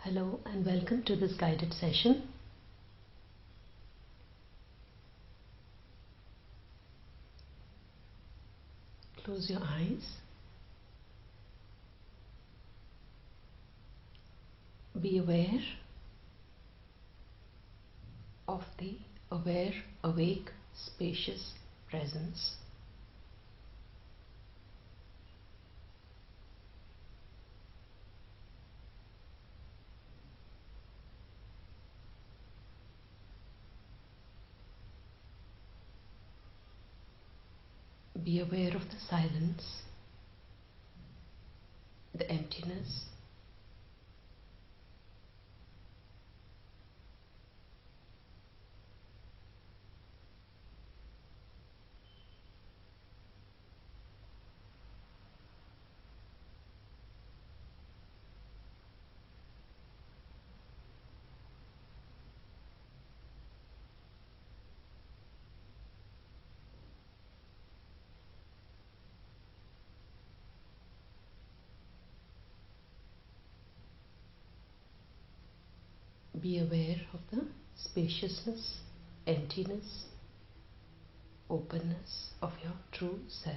Hello and welcome to this guided session. Close your eyes. Be aware of the aware, awake, spacious presence. Be aware of the silence, the emptiness. Be aware of the spaciousness, emptiness, openness of your true self.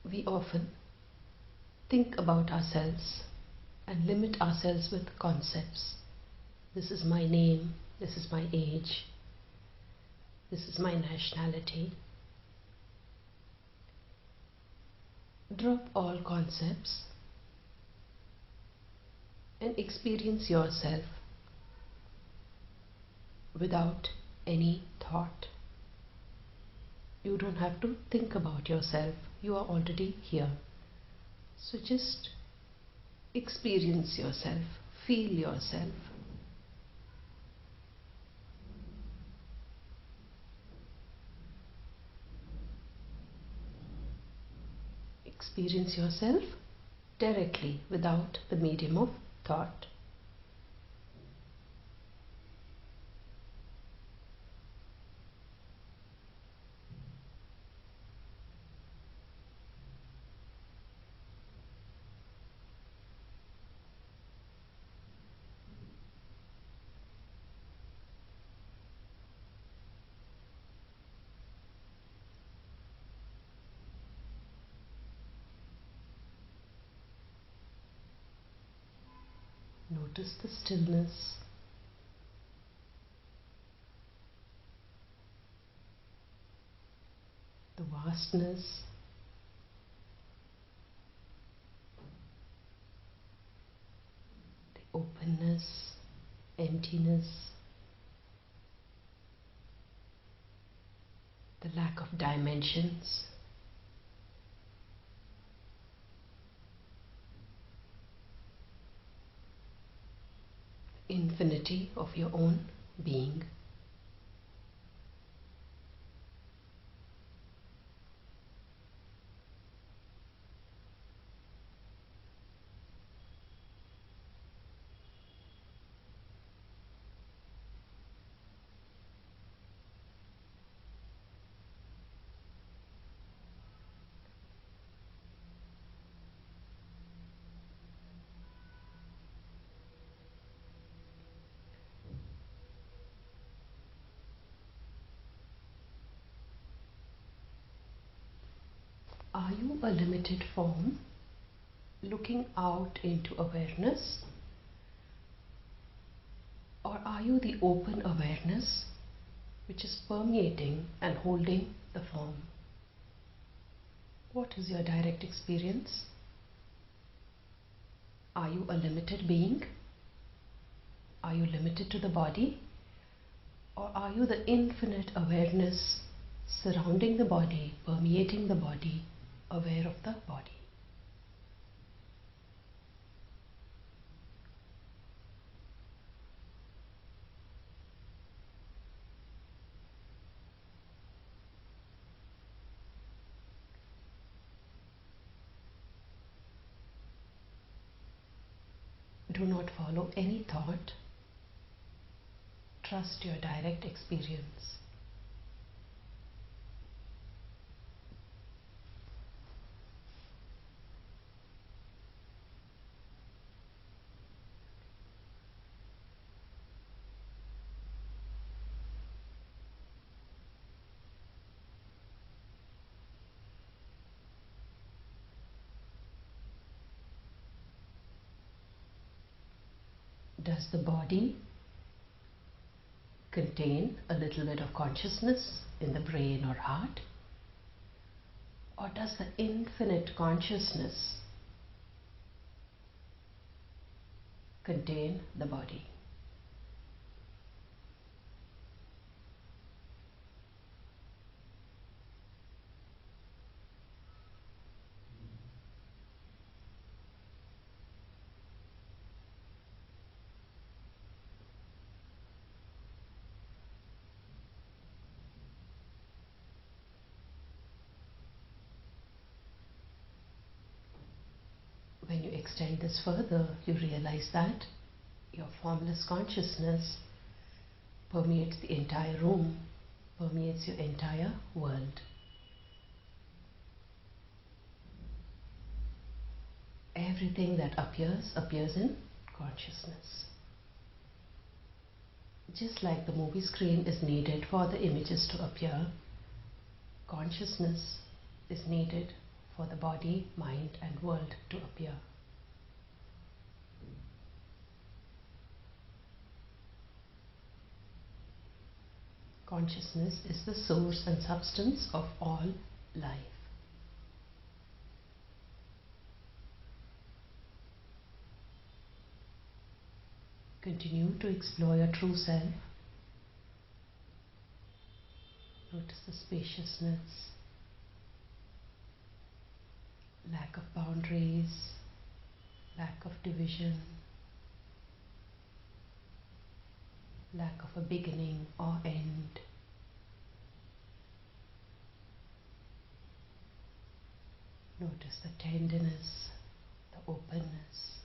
We often think about ourselves and limit ourselves with concepts. This is my name, this is my age, this is my nationality. Drop all concepts and experience yourself without any thought. You don't have to think about yourself, you are already here. So just experience yourself, feel yourself. Experience yourself directly without the medium of thought. Notice the stillness, the vastness, the openness, emptiness, the lack of dimensions. Infinity of your own being. Are you a limited form looking out into awareness? Or are you the open awareness which is permeating and holding the form? What is your direct experience? Are you a limited being? Are you limited to the body? Or are you the infinite awareness surrounding the body, permeating the body, aware of the body? Do not follow any thought. Trust your direct experience. Does the body contain a little bit of consciousness in the brain or heart? Or does the infinite consciousness contain the body? When you extend this further, you realize that your formless consciousness permeates the entire room, permeates your entire world. Everything that appears in consciousness. Just like the movie screen is needed for the images to appear, consciousness is needed for the body, mind, and world to appear. Consciousness is the source and substance of all life. Continue to explore your true self. Notice the spaciousness, lack of boundaries, lack of division, lack of a beginning or end. Notice the tenderness, the openness.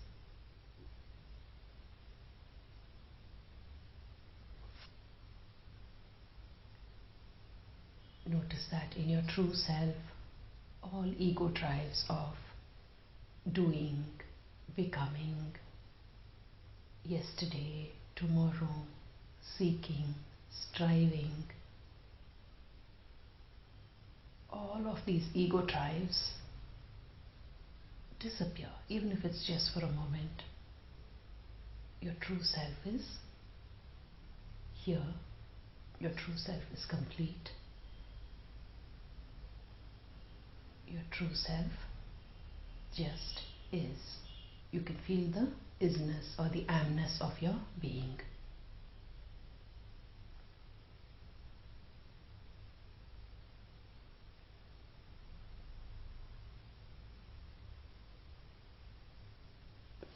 Notice that in your true self, all ego drives of doing, becoming, yesterday, tomorrow, seeking, striving, all of these ego drives disappear, even if it's just for a moment. Your true self is here. Your true self is complete. Your true self just is. You can feel the isness or the amness of your being.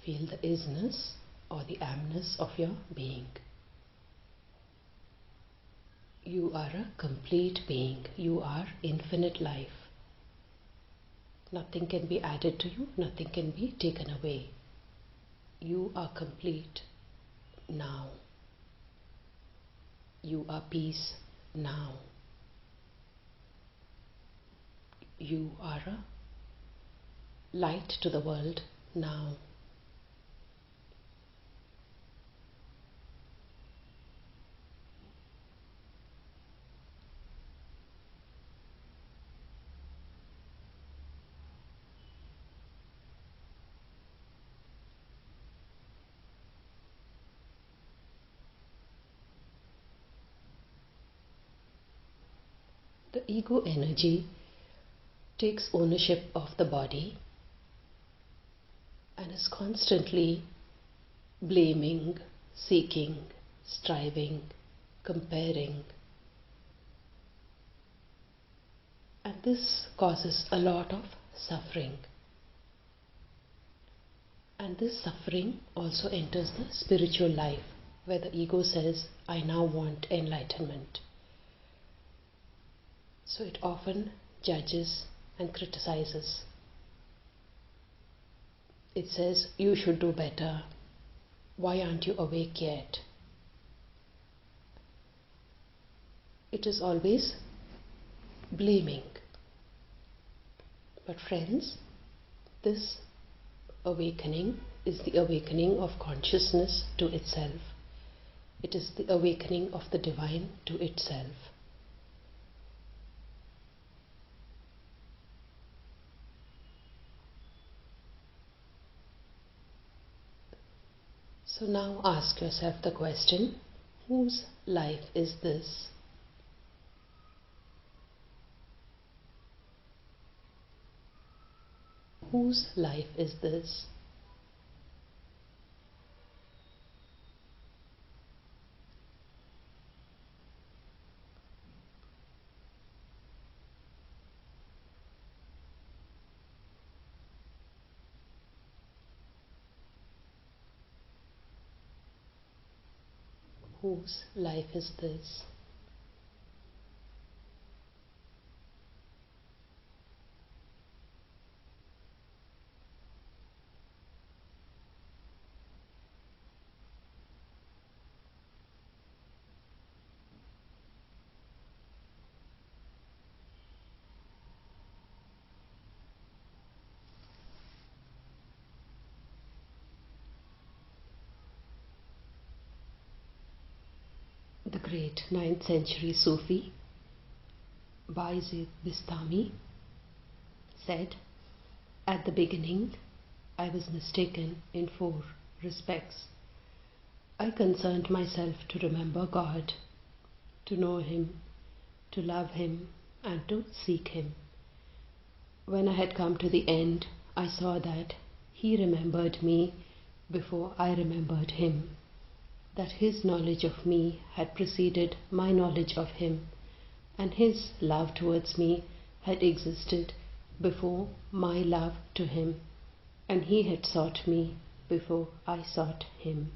Feel the isness or the amness of your being. You are a complete being. You are infinite life. Nothing can be added to you, nothing can be taken away. You are complete now. You are peace now. You are a light to the world now. The ego energy takes ownership of the body and is constantly blaming, seeking, striving, comparing. And this causes a lot of suffering. And this suffering also enters the spiritual life, where the ego says, I now want enlightenment. So it often judges and criticizes. It says, you should do better. Why aren't you awake yet? It is always blaming. But friends, this awakening is the awakening of consciousness to itself. It is the awakening of the divine to itself. So now ask yourself the question, whose life is this? Whose life is this? Whose life is this? The great 9th century Sufi Bayezid Bistami said, "At the beginning, I was mistaken in 4 respects. I concerned myself to remember God, to know Him, to love Him, and to seek Him. When I had come to the end, I saw that He remembered me before I remembered Him, that His knowledge of me had preceded my knowledge of Him, and His love towards me had existed before my love to Him, and He had sought me before I sought Him."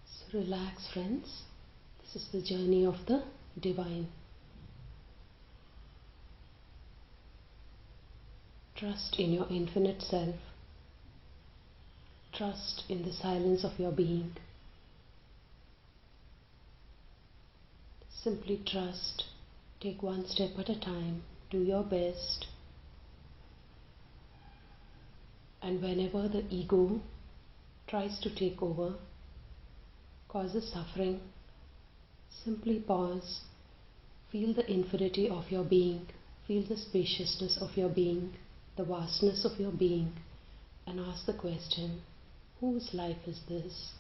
So relax, friends. This is the journey of the divine. Trust in your infinite self. Trust in the silence of your being. Simply trust. Take one step at a time. Do your best. And whenever the ego tries to take over, causes suffering, simply pause. Feel the infinity of your being. Feel the spaciousness of your being, the vastness of your being, and ask the question, whose life is this?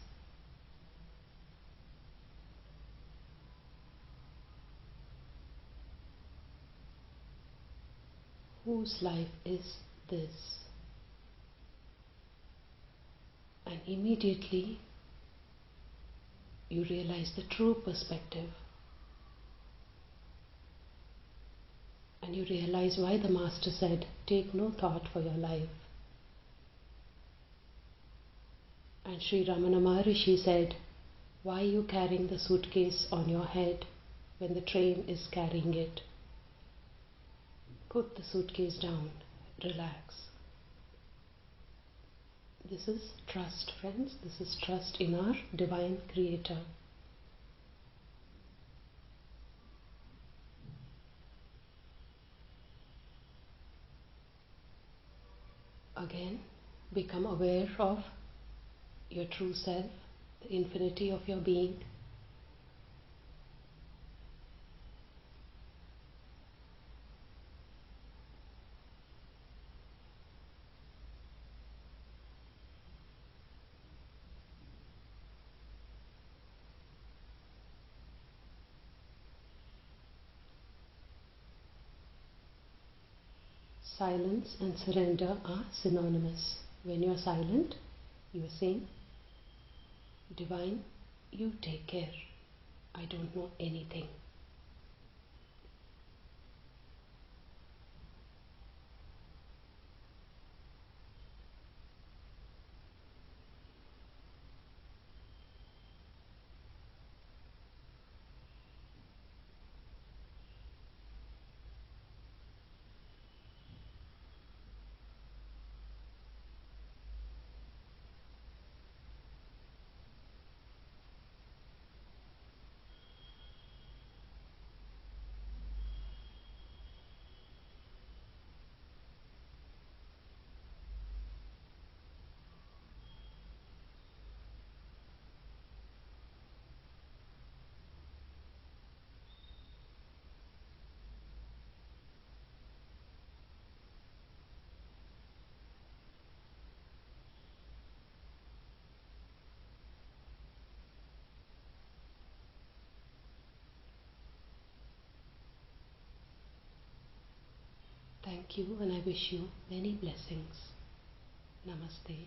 Whose life is this? And immediately you realize the true perspective. And you realize why the Master said, take no thought for your life. And Sri Ramana Maharishi said, why are you carrying the suitcase on your head when the train is carrying it? Put the suitcase down. Relax. This is trust, friends. This is trust in our divine Creator. Again, become aware of your true self, the infinity of your being. Silence and surrender are synonymous. When you are silent, you are saying, Divine, you take care. I don't know anything. thank you and I wish you many blessings. Namaste.